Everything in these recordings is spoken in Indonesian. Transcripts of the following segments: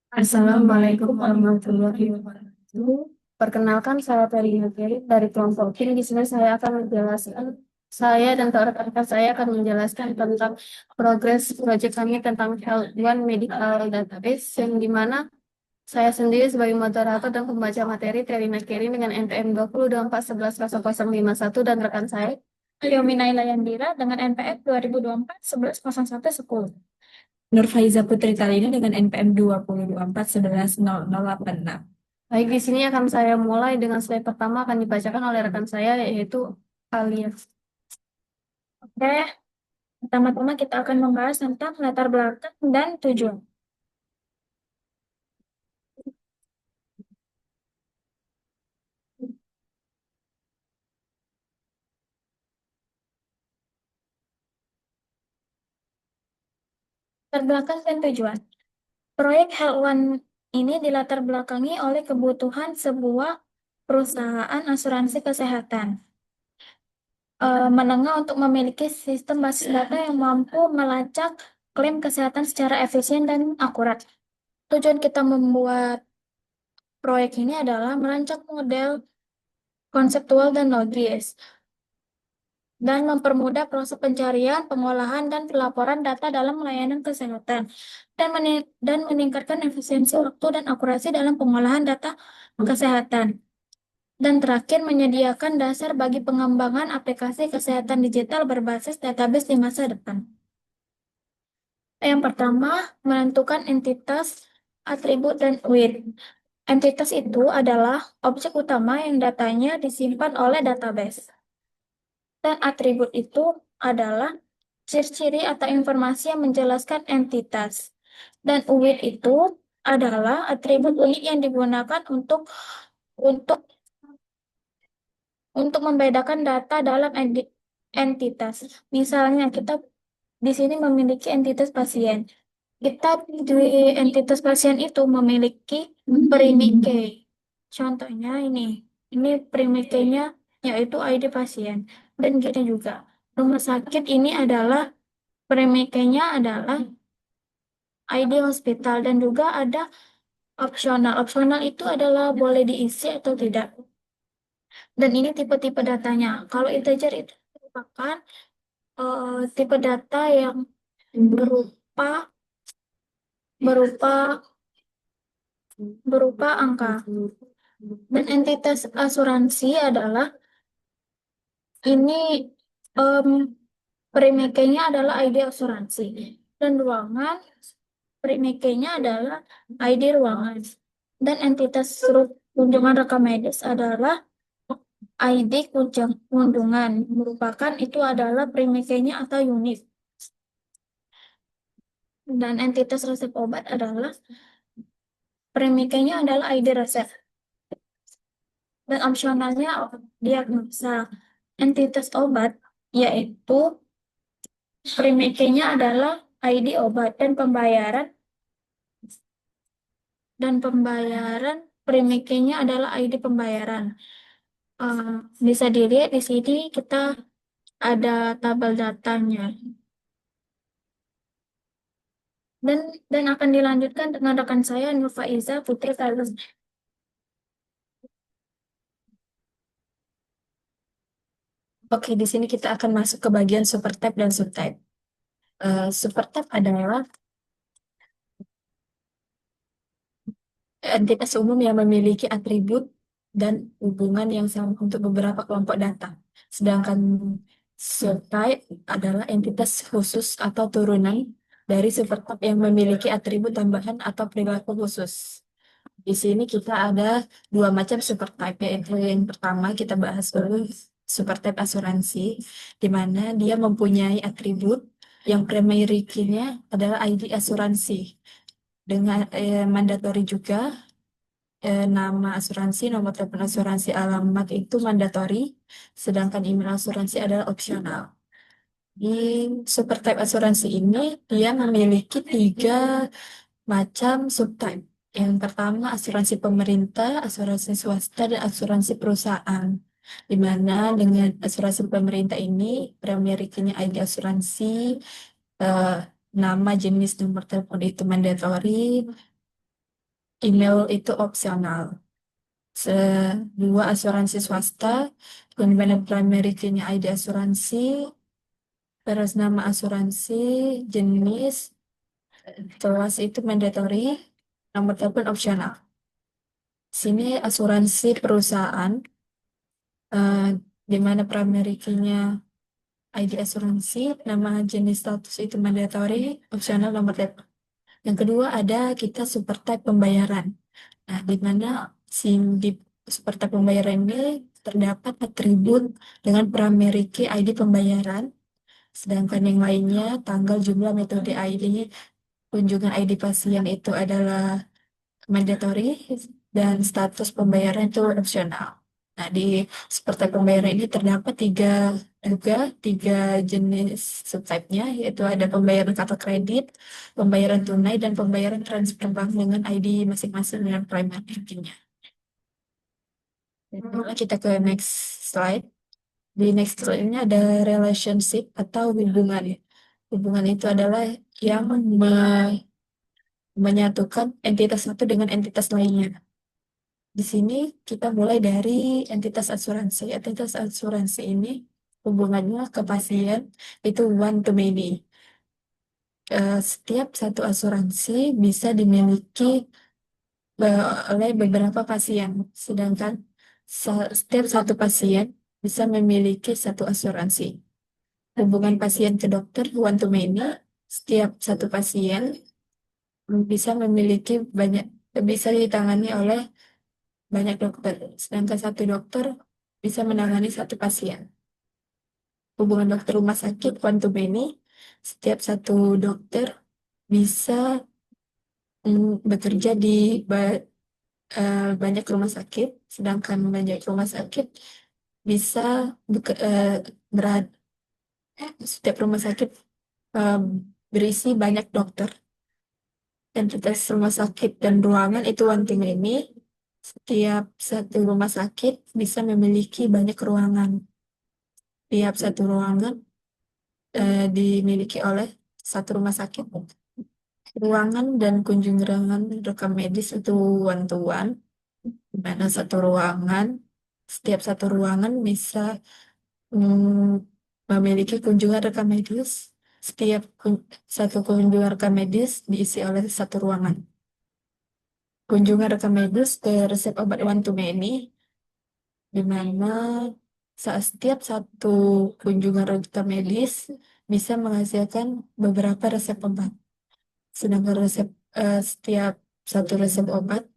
Assalamualaikum warahmatullahi wabarakatuh. Perkenalkan, saya Terina Geri dari kelompok Kim. Di sini saya dan rekan-rekan saya akan menjelaskan tentang progres proyek kami tentang Health One Medical Database, yang dimana saya sendiri sebagai moderator dan pembaca materi Terina Geri dengan NPM 2024110051 dan rekan saya Yomina Ilayandira dengan NPM 2024-110110. Nurfaiza Putri Talina dengan NPM 2024 110086. Baik, di sini akan saya mulai dengan slide pertama akan dibacakan oleh rekan saya, yaitu alias. Oke, pertama-tama kita akan membahas tentang latar belakang dan tujuan. Latar belakang dan tujuan. Proyek Health One ini dilatar belakangi oleh kebutuhan sebuah perusahaan asuransi kesehatan menengah untuk memiliki sistem basis data yang mampu melacak klaim kesehatan secara efisien dan akurat. Tujuan kita membuat proyek ini adalah merancang model konseptual dan logis, dan mempermudah proses pencarian, pengolahan, dan pelaporan data dalam layanan kesehatan, dan meningkatkan efisiensi waktu dan akurasi dalam pengolahan data kesehatan. Dan terakhir, menyediakan dasar bagi pengembangan aplikasi kesehatan digital berbasis database di masa depan. Yang pertama, menentukan entitas, atribut, dan weight. Entitas itu adalah objek utama yang datanya disimpan oleh database. Dan atribut itu adalah ciri-ciri atau informasi yang menjelaskan entitas. Dan UID itu adalah atribut unik yang digunakan untuk untuk membedakan data dalam entitas. Misalnya, kita di sini memiliki entitas pasien. Kita di entitas pasien itu memiliki premike. Contohnya ini premike-nya yaitu ID pasien. Dan gini juga, rumah sakit ini adalah premike-nya adalah ID hospital, dan juga ada opsional. Opsional itu adalah boleh diisi atau tidak. Dan ini tipe-tipe datanya. Kalau integer itu merupakan tipe data yang berupa berupa berupa angka. Dan entitas asuransi adalah ini em premikenya adalah ID asuransi, dan ruangan premikenya adalah ID ruangan, dan entitas kunjungan rekam medis adalah ID kunjungan, merupakan itu adalah premikenya atau unit, dan entitas resep obat adalah premikenya adalah ID resep, dan opsionalnya diagnosa. Entitas obat yaitu premikenya adalah ID obat, dan pembayaran premikenya adalah ID pembayaran. Eh, Bisa dilihat di sini kita ada tabel datanya, dan akan dilanjutkan dengan rekan saya Nurfaiza Putri Talus. Oke, di sini kita akan masuk ke bagian supertype dan subtype. Supertype adalah entitas umum yang memiliki atribut dan hubungan yang sama untuk beberapa kelompok data. Sedangkan subtype adalah entitas khusus atau turunan dari supertype yang memiliki atribut tambahan atau perilaku khusus. Di sini kita ada dua macam supertype, yaitu yang pertama kita bahas dulu supertype asuransi, di mana dia mempunyai atribut yang primary key-nya adalah ID asuransi. Dengan mandatory juga, nama asuransi, nomor telepon asuransi, alamat itu mandatory, sedangkan email asuransi adalah opsional. Di supertype asuransi ini, dia memiliki tiga macam subtype. Yang pertama, asuransi pemerintah, asuransi swasta, dan asuransi perusahaan. Di mana dengan asuransi pemerintah ini, primary key-nya ID asuransi, eh, nama, jenis, nomor telepon itu mandatory, email itu opsional. Dua asuransi swasta, kemudian primary key-nya ID asuransi, terus nama asuransi, jenis, kelas itu mandatory, nomor telepon opsional. Sini asuransi perusahaan, eh, di mana primary key-nya ID asuransi, nama jenis status itu mandatory, opsional nomor telepon. Yang kedua ada kita super type pembayaran. Nah, di mana SIM di seperti pembayaran ini terdapat atribut dengan primary key ID pembayaran, sedangkan yang lainnya tanggal, jumlah, metode ID, kunjungan ID pasien itu adalah mandatory dan status pembayaran itu opsional. Nah, di seperti pembayaran ini terdapat juga tiga jenis subtype-nya, yaitu ada pembayaran kartu kredit, pembayaran tunai, dan pembayaran transfer bank dengan ID masing-masing dengan primary key-nya. Kita ke next slide. Di next slide ini ada relationship atau hubungan. Hubungan itu adalah yang menyatukan entitas satu dengan entitas lainnya. Di sini kita mulai dari entitas asuransi. Entitas asuransi ini hubungannya ke pasien itu one to many. Setiap satu asuransi bisa dimiliki oleh beberapa pasien, sedangkan setiap satu pasien bisa memiliki satu asuransi. Hubungan pasien ke dokter one to many, setiap satu pasien bisa memiliki banyak, bisa ditangani oleh banyak dokter, sedangkan satu dokter bisa menangani satu pasien. Hubungan dokter rumah sakit one to many, setiap satu dokter bisa bekerja di banyak rumah sakit, sedangkan banyak rumah sakit bisa beke- eh, berad- setiap rumah sakit eh, berisi banyak dokter. Entitas rumah sakit dan ruangan itu one to many. Setiap satu rumah sakit bisa memiliki banyak ruangan. Tiap satu ruangan dimiliki oleh satu rumah sakit. Ruangan dan kunjungan rekam medis itu one to one, di mana setiap satu ruangan bisa memiliki kunjungan rekam medis. Setiap satu kunjungan rekam medis diisi oleh satu ruangan. Kunjungan rekam medis ke resep obat one to many, di mana setiap satu kunjungan rekam medis bisa menghasilkan beberapa resep obat. Sedangkan setiap satu resep obat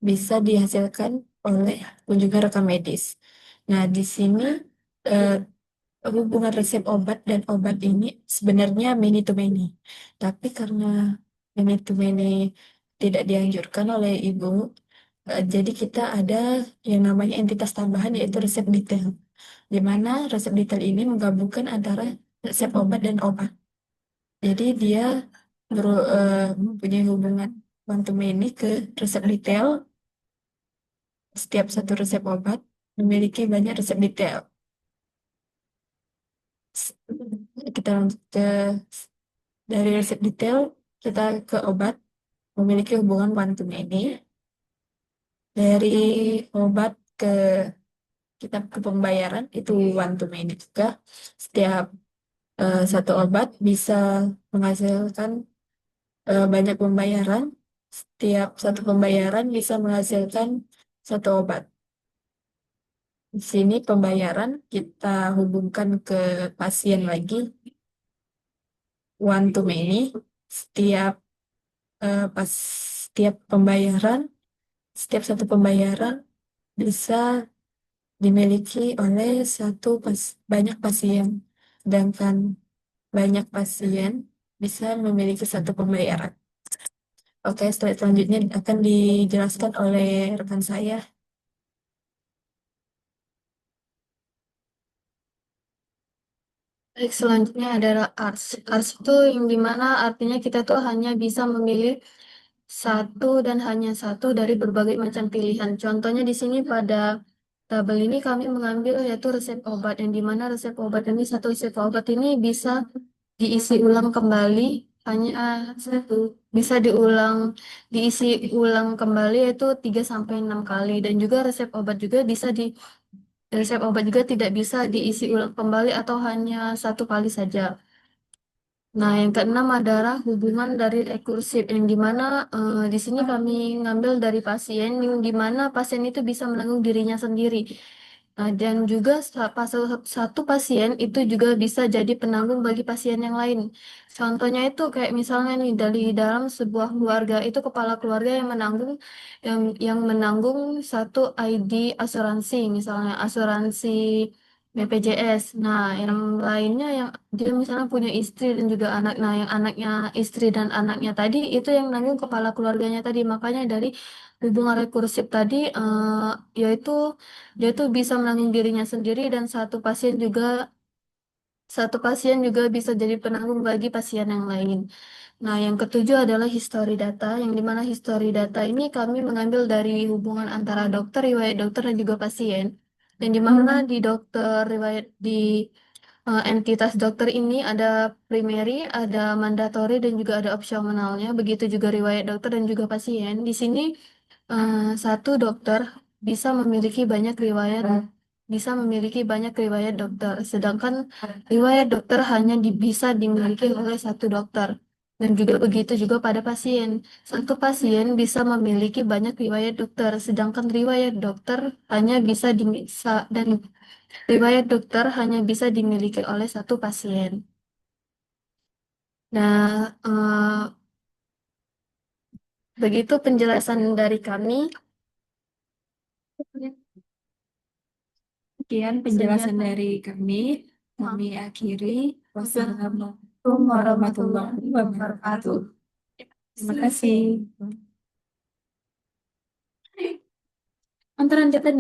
bisa dihasilkan oleh kunjungan rekam medis. Nah, di sini eh, hubungan resep obat dan obat ini sebenarnya many to many. Tapi karena many to many tidak dianjurkan oleh ibu, jadi kita ada yang namanya entitas tambahan yaitu resep detail. Di mana resep detail ini menggabungkan antara resep obat dan obat. Jadi dia mempunyai hubungan one to many ke resep detail. Setiap satu resep obat memiliki banyak resep detail. Kita lanjut ke dari resep detail, kita ke obat memiliki hubungan one to many. Dari obat ke kita ke pembayaran itu one to many juga. Setiap satu obat bisa menghasilkan banyak pembayaran. Setiap satu pembayaran bisa menghasilkan satu obat. Di sini pembayaran kita hubungkan ke pasien lagi one to many. Setiap pas setiap pembayaran, setiap satu pembayaran bisa dimiliki oleh banyak pasien, sedangkan banyak pasien bisa memiliki satu pembayaran. Oke, slide selanjutnya akan dijelaskan oleh rekan saya. Baik, selanjutnya adalah ARS. ARS itu yang dimana artinya kita tuh hanya bisa memilih satu dan hanya satu dari berbagai macam pilihan. Contohnya di sini pada tabel ini kami mengambil yaitu resep obat, yang dimana resep obat ini, satu resep obat ini bisa diisi ulang kembali hanya satu. Bisa diisi ulang kembali itu 3 sampai 6 kali. Dan juga resep obat juga tidak bisa diisi ulang kembali atau hanya satu kali saja. Nah, yang keenam adalah hubungan dari rekursif, yang dimana di sini kami ngambil dari pasien, yang dimana pasien itu bisa menanggung dirinya sendiri. Nah, dan juga satu pasien itu juga bisa jadi penanggung bagi pasien yang lain. Contohnya itu kayak misalnya nih dari dalam sebuah keluarga itu kepala keluarga yang menanggung satu ID asuransi, misalnya asuransi BPJS. Nah, yang lainnya yang dia misalnya punya istri dan juga anak. Nah, yang anaknya istri dan anaknya tadi itu yang nanggung kepala keluarganya tadi. Makanya dari hubungan rekursif tadi yaitu dia tuh bisa menanggung dirinya sendiri dan satu pasien juga bisa jadi penanggung bagi pasien yang lain. Nah, yang ketujuh adalah histori data, yang dimana histori data ini kami mengambil dari hubungan antara dokter, riwayat dokter dan juga pasien. Dan dimana di dokter riwayat di entitas dokter ini ada primary, ada mandatory dan juga ada opsionalnya. Begitu juga riwayat dokter dan juga pasien. Di sini eh, satu dokter bisa memiliki banyak riwayat, bisa memiliki banyak riwayat dokter, sedangkan riwayat dokter hanya bisa dimiliki oleh satu dokter. Dan juga begitu juga pada pasien. Satu pasien bisa memiliki banyak riwayat dokter, sedangkan riwayat dokter hanya bisa dimiliki oleh satu pasien. Nah, begitu penjelasan dari kami. Sekian penjelasan dari kami. Kami akhiri. Wassalamualaikum warahmatullahi wabarakatuh. Terima kasih. Antara kita